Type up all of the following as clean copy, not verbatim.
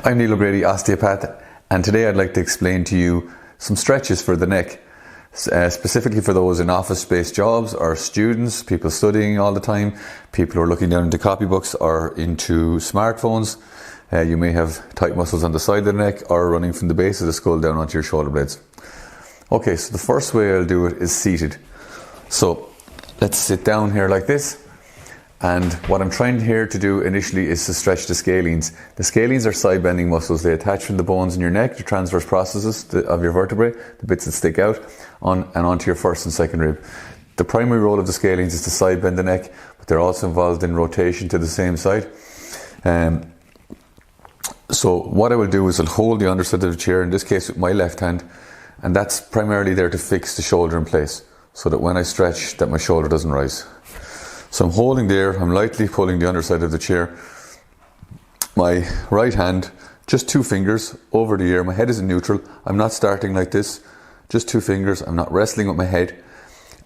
I'm Neil O'Grady, osteopath, and today I'd like to explain to you some stretches for the neck, specifically for those in office-based jobs or students, people studying all the time, people who are looking down into copybooks or into smartphones. You may have tight muscles on the side of the neck or running from the base of the skull down onto your shoulder blades. Okay, so the first way I'll do it is seated. So let's sit down here like this. And what I'm trying here to do initially is to stretch the scalenes. The scalenes are side bending muscles. They attach from the bones in your neck, the transverse processes of your vertebrae, the bits that stick out, and onto your first and second rib. The primary role of the scalenes is to side bend the neck, but they're also involved in rotation to the same side. So what I will do is I'll hold the underside of the chair, in this case with my left hand, and that's primarily there to fix the shoulder in place, so that when I stretch, that my shoulder doesn't rise. So I'm holding there, I'm lightly pulling the underside of the chair. My right hand, just 2 fingers over the ear. My head is in neutral. I'm not starting like this, just 2 fingers. I'm not wrestling with my head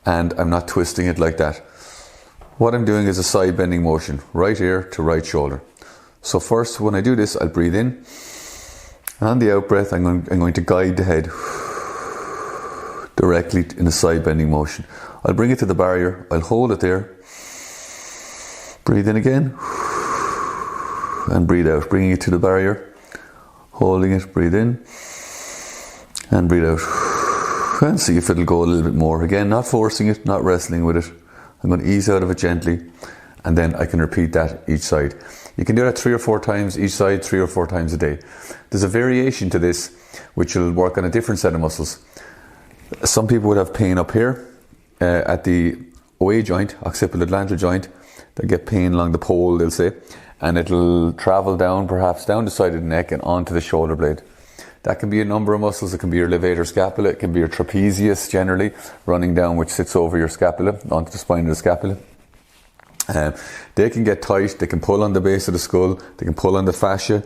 and I'm not twisting it like that. What I'm doing is a side bending motion, right ear to right shoulder. So first, when I do this, I'll breathe in. And on the out breath, I'm going to guide the head directly in a side bending motion. I'll bring it to the barrier, I'll hold it there. Breathe in again, and breathe out, bringing it to the barrier, holding it, breathe in, and breathe out. And see if it'll go a little bit more. Again, not forcing it, not wrestling with it. I'm going to ease out of it gently, and then I can repeat that each side. You can do that 3 or 4 times each side, 3 or 4 times a day. There's a variation to this, which will work on a different set of muscles. Some people would have pain up here, at the OA joint, occipital-atlantal joint. They'll get pain along the pole, they'll say, and it'll travel down, perhaps down the side of the neck and onto the shoulder blade. That can be a number of muscles. It can be your levator scapula, it can be your trapezius generally, running down, which sits over your scapula, onto the spine of the scapula. They can get tight, they can pull on the base of the skull, they can pull on the fascia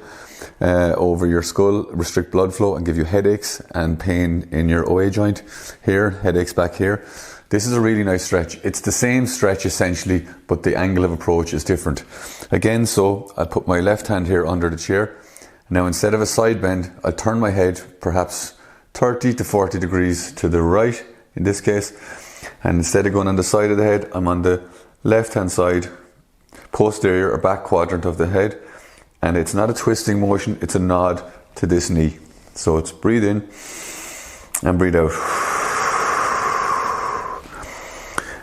over your skull, restrict blood flow and give you headaches and pain in your OA joint here, headaches back here. This is a really nice stretch. It's the same stretch essentially, but the angle of approach is different. Again, so I'll put my left hand here under the chair. Now instead of a side bend, I'll turn my head perhaps 30 to 40 degrees to the right in this case. And instead of going on the side of the head, I'm on the left hand side, posterior or back quadrant of the head. And it's not a twisting motion, it's a nod to this knee. So it's breathe in and breathe out.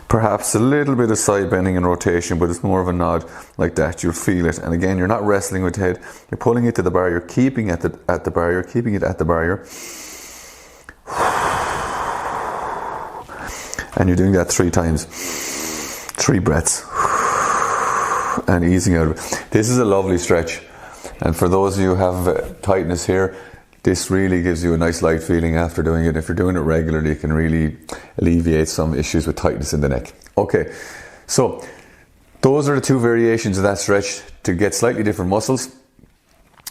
Perhaps a little bit of side bending and rotation, but it's more of a nod like that. You'll feel it. And again, you're not wrestling with the head. You're pulling it to the barrier, keeping it at the barrier, keeping it at the barrier. And you're doing that 3 times. 3 breaths. And easing out of it. This is a lovely stretch. And for those of you who have tightness here, this really gives you a nice light feeling after doing it. If you're doing it regularly, it can really alleviate some issues with tightness in the neck. Okay, so those are the 2 variations of that stretch to get slightly different muscles.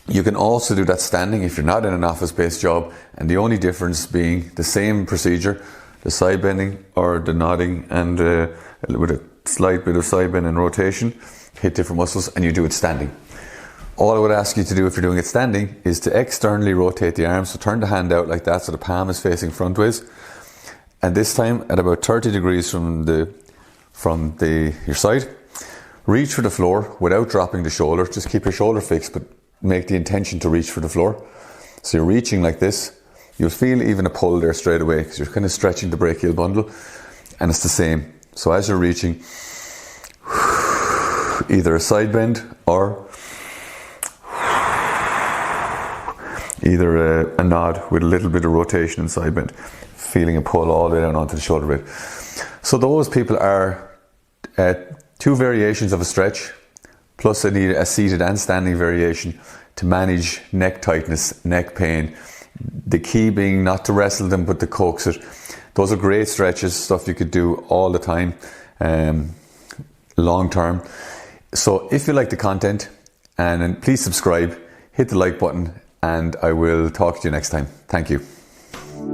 You can also do that standing if you're not in an office-based job, and the only difference being the same procedure, the side bending or the nodding, and with a slight bit of side bend and rotation, hit different muscles, and you do it standing. All I would ask you to do if you're doing it standing is to externally rotate the arms. So turn the hand out like that so the palm is facing frontways. And this time at about 30 degrees from your side. Reach for the floor without dropping the shoulder. Just keep your shoulder fixed, but make the intention to reach for the floor. So you're reaching like this. You'll feel even a pull there straight away because you're kind of stretching the brachial bundle. And it's the same. So as you're reaching, either a side bend or either a nod with a little bit of rotation and side bend, feeling a pull all the way down onto the shoulder blade. So those people are 2 variations of a stretch, plus I need a seated and standing variation to manage neck tightness, neck pain. The key being not to wrestle them, but to coax it. Those are great stretches, stuff you could do all the time, long term. So if you like the content, and please subscribe, hit the like button, and I will talk to you next time. Thank you.